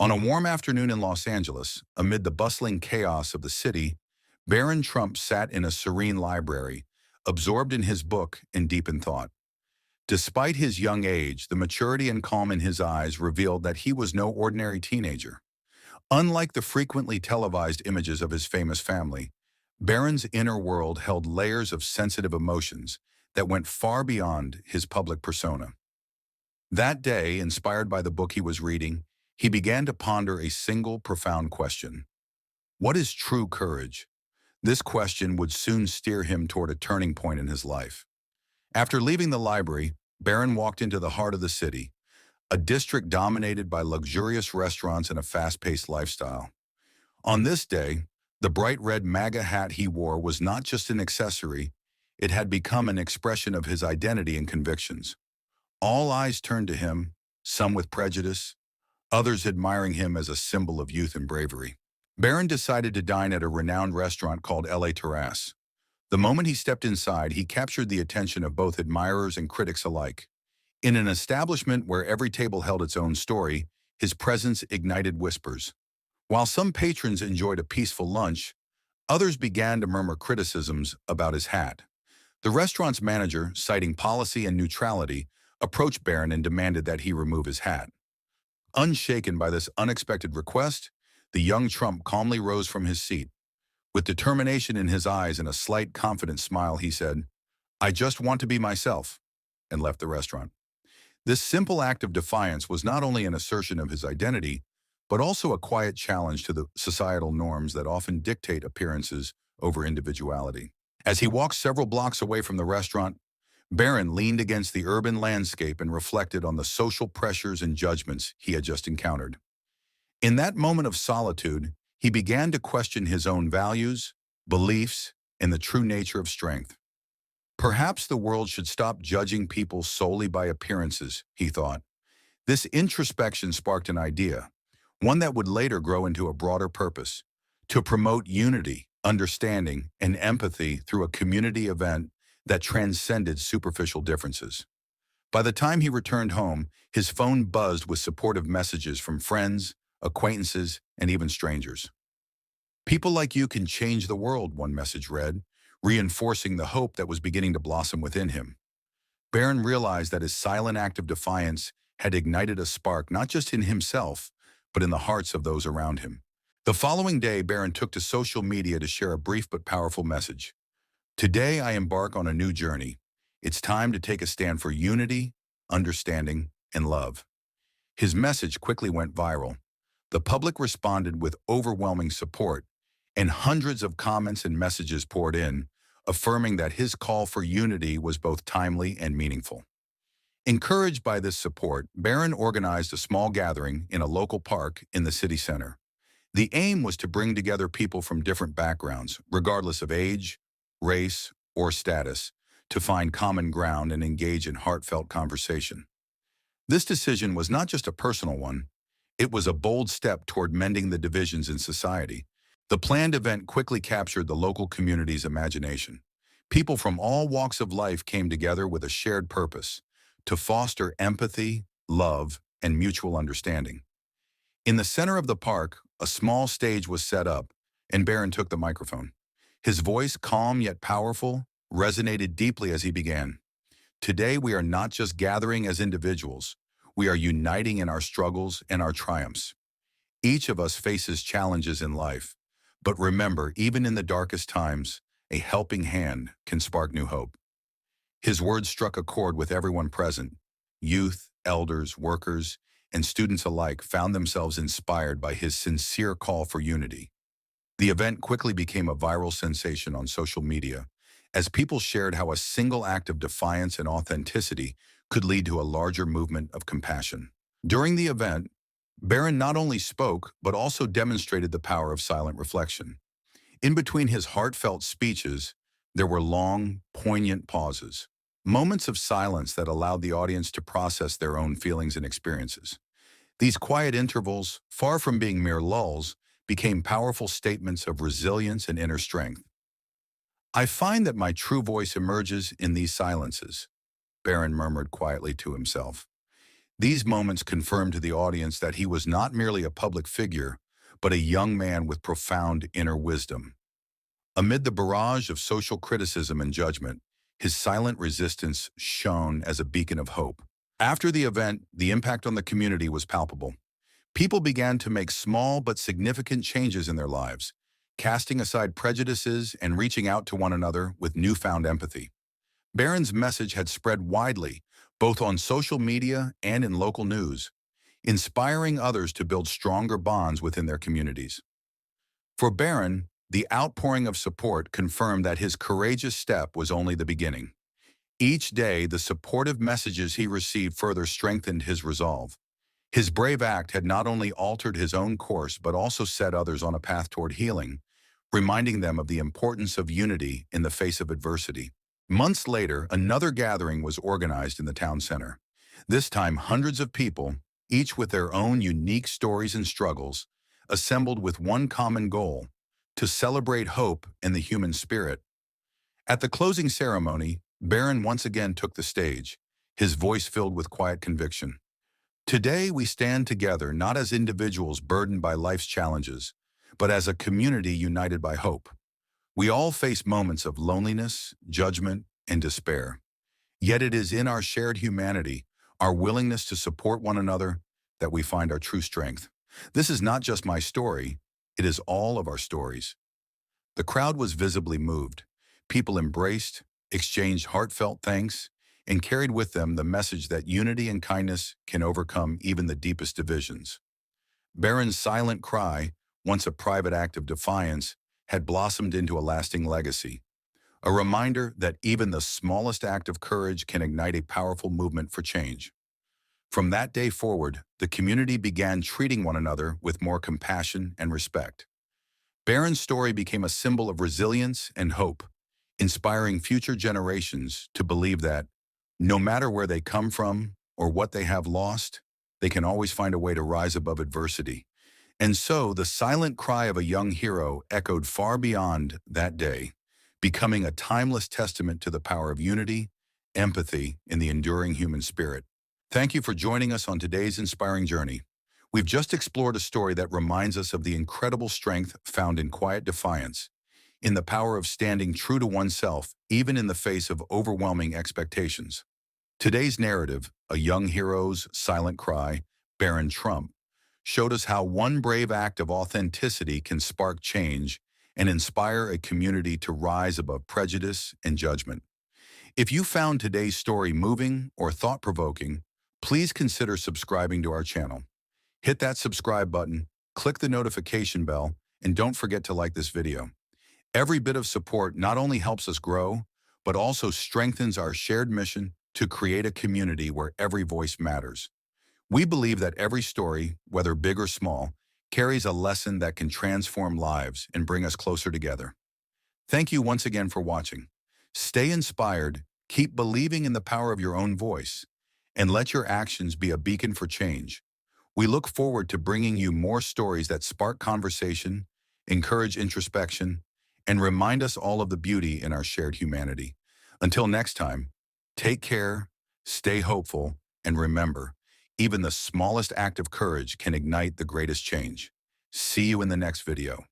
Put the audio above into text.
On a warm afternoon in Los Angeles, amid the bustling chaos of the city, Barron Trump sat in a serene library, absorbed in his book and deep in thought. Despite his young age, the maturity and calm in his eyes revealed that he was no ordinary teenager. Unlike the frequently televised images of his famous family, Barron's inner world held layers of sensitive emotions that went far beyond his public persona. That day, inspired by the book he was reading, he began to ponder a single profound question. What is true courage? This question would soon steer him toward a turning point in his life. After leaving the library, Barron walked into the heart of the city, a district dominated by luxurious restaurants and a fast-paced lifestyle. On this day, the bright red MAGA hat he wore was not just an accessory, it had become an expression of his identity and convictions. All eyes turned to him, some with prejudice, others admiring him as a symbol of youth and bravery. Barron decided to dine at a renowned restaurant called LA Terrace. The moment he stepped inside, he captured the attention of both admirers and critics alike. In an establishment where every table held its own story, his presence ignited whispers. While some patrons enjoyed a peaceful lunch, others began to murmur criticisms about his hat. The restaurant's manager, citing policy and neutrality, approached Barron and demanded that he remove his hat. Unshaken by this unexpected request, the young Trump calmly rose from his seat. With determination in his eyes and a slight confident smile, he said, "I just want to be myself," and left the restaurant. This simple act of defiance was not only an assertion of his identity, but also a quiet challenge to the societal norms that often dictate appearances over individuality. As he walked several blocks away from the restaurant, Barron leaned against the urban landscape and reflected on the social pressures and judgments he had just encountered. In that moment of solitude, he began to question his own values, beliefs, and the true nature of strength. Perhaps the world should stop judging people solely by appearances, he thought. This introspection sparked an idea, one that would later grow into a broader purpose: to promote unity, understanding, and empathy through a community event that transcended superficial differences. By the time he returned home, his phone buzzed with supportive messages from friends, acquaintances, and even strangers. "People like you can change the world," one message read, reinforcing the hope that was beginning to blossom within him. Barron realized that his silent act of defiance had ignited a spark not just in himself, but in the hearts of those around him. The following day, Barron took to social media to share a brief but powerful message. "Today I embark on a new journey. It's time to take a stand for unity, understanding, and love." His message quickly went viral. The public responded with overwhelming support, and hundreds of comments and messages poured in, affirming that his call for unity was both timely and meaningful. Encouraged by this support, Barron organized a small gathering in a local park in the city center. The aim was to bring together people from different backgrounds, regardless of age, race, or status, to find common ground and engage in heartfelt conversation. This decision was not just a personal one, it was a bold step toward mending the divisions in society. The planned event quickly captured the local community's imagination. People from all walks of life came together with a shared purpose: to foster empathy, love, and mutual understanding. In the center of the park, a small stage was set up, and Barron took the microphone. His voice, calm yet powerful, resonated deeply as he began. "Today we are not just gathering as individuals, we are uniting in our struggles and our triumphs. Each of us faces challenges in life, but remember, even in the darkest times, a helping hand can spark new hope." His words struck a chord with everyone present. Youth, elders, workers, and students alike found themselves inspired by his sincere call for unity. The event quickly became a viral sensation on social media, as people shared how a single act of defiance and authenticity could lead to a larger movement of compassion. During the event, Barron not only spoke, but also demonstrated the power of silent reflection. In between his heartfelt speeches, there were long, poignant pauses, moments of silence that allowed the audience to process their own feelings and experiences. These quiet intervals, far from being mere lulls, became powerful statements of resilience and inner strength. "I find that my true voice emerges in these silences," Barron murmured quietly to himself. These moments confirmed to the audience that he was not merely a public figure, but a young man with profound inner wisdom. Amid the barrage of social criticism and judgment, his silent resistance shone as a beacon of hope. After the event, the impact on the community was palpable. People began to make small but significant changes in their lives, casting aside prejudices and reaching out to one another with newfound empathy. Barron's message had spread widely, both on social media and in local news, inspiring others to build stronger bonds within their communities. For Barron, the outpouring of support confirmed that his courageous step was only the beginning. Each day, the supportive messages he received further strengthened his resolve. His brave act had not only altered his own course but also set others on a path toward healing, reminding them of the importance of unity in the face of adversity. Months later, another gathering was organized in the town center. This time, hundreds of people, each with their own unique stories and struggles, assembled with one common goal: to celebrate hope and the human spirit. At the closing ceremony, Barron once again took the stage, his voice filled with quiet conviction. Today, we stand together not as individuals burdened by life's challenges, but as a community united by hope. We all face moments of loneliness, judgment, and despair. Yet it is in our shared humanity, our willingness to support one another, that we find our true strength. This is not just my story, it is all of our stories. The crowd was visibly moved. People embraced, exchanged heartfelt thanks, and carried with them the message that unity and kindness can overcome even the deepest divisions. Barron's silent cry, once a private act of defiance, had blossomed into a lasting legacy, a reminder that even the smallest act of courage can ignite a powerful movement for change. From that day forward, the community began treating one another with more compassion and respect. Barron's story became a symbol of resilience and hope, inspiring future generations to believe that, no matter where they come from or what they have lost, they can always find a way to rise above adversity. And so, the silent cry of a young hero echoed far beyond that day, becoming a timeless testament to the power of unity, empathy, and the enduring human spirit. Thank you for joining us on today's inspiring journey. We've just explored a story that reminds us of the incredible strength found in quiet defiance, in the power of standing true to oneself, even in the face of overwhelming expectations. Today's narrative, A Young Hero's Silent Cry, Barron Trump, showed us how one brave act of authenticity can spark change and inspire a community to rise above prejudice and judgment. If you found today's story moving or thought-provoking, please consider subscribing to our channel. Hit that subscribe button, click the notification bell, and don't forget to like this video. Every bit of support not only helps us grow, but also strengthens our shared mission to create a community where every voice matters. We believe that every story, whether big or small, carries a lesson that can transform lives and bring us closer together. Thank you once again for watching. Stay inspired, keep believing in the power of your own voice, and let your actions be a beacon for change. We look forward to bringing you more stories that spark conversation, encourage introspection, and remind us all of the beauty in our shared humanity. Until next time, take care, stay hopeful, and remember, even the smallest act of courage can ignite the greatest change. See you in the next video.